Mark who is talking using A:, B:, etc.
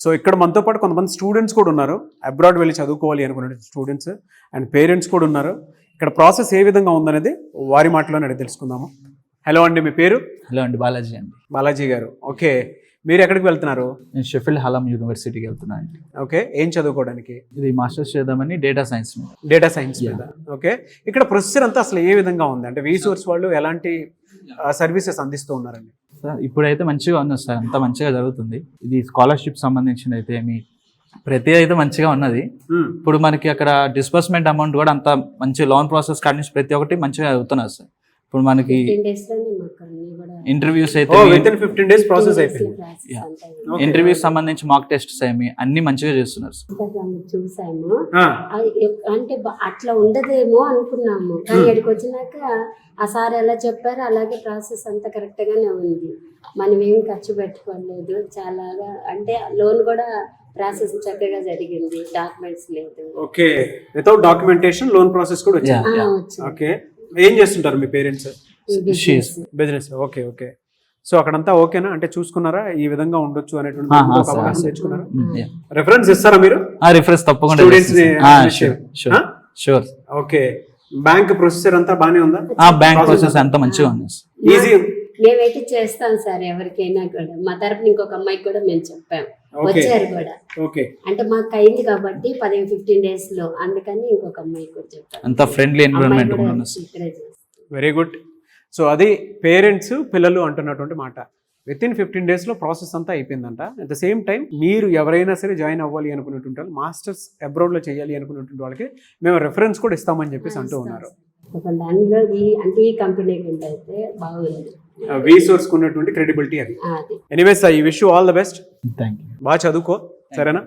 A: So ఇక్కడ మనతో పాటు కొంతమంది స్టూడెంట్స్ కూడా ఉన్నారు, అబ్రాడ్ వెళ్ళి చదువుకోవాలి అనుకునే స్టూడెంట్స్ అండ్ పేరెంట్స్ కూడా ఉన్నారు. ఇక్కడ ప్రాసెస్ ఏ విధంగా ఉందనేది వారి మాటలోనే అడిగి తెలుసుకుందాము. హలో అండి, మీ పేరు?
B: హలో అండి, బాలాజీ అండి.
A: బాలాజీ గారు, ఓకే. మీరు ఎక్కడికి వెళ్తున్నారు?
B: నేను షెఫీల్డ్ హలం యూనివర్సిటీకి వెళ్తున్నాను అండి.
A: ఓకే, ఏం చదువుకోవడానికి?
B: ఇది మాస్టర్స్ చేద్దామని డేటా సైన్స్.
A: డేటా సైన్స్ మీద. ఓకే, ఇక్కడ ప్రొసెసర్ అంతా అసలు ఏ విధంగా ఉంది అంటే వీసోర్స్ వాళ్ళు ఎలాంటి సర్వీసెస్ అందిస్తూ ఉన్నారండి?
B: సార్ ఇప్పుడైతే మంచిగా ఉన్నది సార్, అంతా మంచిగా జరుగుతుంది. ఇది స్కాలర్షిప్ సంబంధించిన అయితే ప్రతి అయితే మంచిగా ఉన్నది. ఇప్పుడు మనకి అక్కడ డిస్బర్స్మెంట్ అమౌంట్ కూడా అంత మంచి లోన్ ప్రాసెస్ కాడి నుంచి ప్రతి ఒక్కటి మంచిగా అవుతున్నది సార్. ఇప్పుడు మనకి ఇంటర్వ్యూస్ అయితే
A: విత్ ఇన్ 15 days ప్రాసెస్ అయిపోయింది.
B: ఇంటర్వ్యూస్ సంబంధించి మాక్ టెస్ట్స్ అన్ని మంచిగా చేస్తున్నారు సార్.
C: చూసాము, అంటే అట్లా ఉండదేమో అనుకున్నాము, కానీ ఇక్కడికి వచ్చినాక ఆ సార్ ఎలా చెప్పారో అలాగే ప్రాసెస్ అంతా కరెక్ట్ గానే ఉంది. మనం ఏం ఖర్చు పెట్టుకోలేదు, చాలా అంటే లోన్ కూడా ప్రాసెస్ చక్కగా జరిగింది, డాక్యుమెంట్స్ లేదు.
A: Okay, without documentation loan process కూడా వచ్చింది. ఓకే, ఏం చేస్తుంటారు మీ parents? Business. Okay okay. So అక్కడంతా ఓకేనా, అంటే చూసుకున్నారా ఈ విధంగా ఉండొచ్చు అనేటువంటి అవగాహన తెచ్చుకున్నారా? రిఫరెన్స్ ఇస్తారా మీరు?
B: రిఫరెన్స్ తప్పకుండా. షూర్.
A: ఓకే, బ్యాంక్ ప్రొసెసర్ అంతా బానే ఉందా?
B: బ్యాంక్ ప్రొసెస్ అంతా మంచిగా ఉంది.
A: ఈజీ.
C: మేమైతే చేస్తాం సార్, ఎవరికైనా కూడా మా తరపున ఇంకొక అమ్మాయికి కూడా మేము చెప్పాం, వచ్చారు కూడా.
A: ఓకే,
C: అంటే మాకు అయింది కాబట్టి 15 days లో, అందుకని ఇంకొక అమ్మాయికి కూడా చెప్పాం.
B: అంత friendly environment.
A: Very good. So అది పేరెంట్స్ పిల్లలు అంటున్నటువంటి మాట. విత్ ఇన్ 15 days లో ప్రాసెస్ అంతా అయిపోయిందంట. అట్ ద సేమ్ టైం మీరు ఎవరైనా సరే జాయిన్ అవ్వాలి అనుకున్నటువంటి వాళ్ళు, మాస్టర్స్ అబ్రాడ్లో చేయాలి అనుకున్నటువంటి వాళ్ళకి మేము రెఫరెన్స్ కూడా ఇస్తామని చెప్పేసి అంటూ ఉన్నారు.
C: దానిలో ఈ కంపెనీ అయితే బాగుంది,
A: వీసోర్స్ ఉన్నటువంటి క్రెడిబిలిటీ అది. Anyways, I wish you all the best.
B: Thank you.
A: బాగా చదువుకో, సరేనా?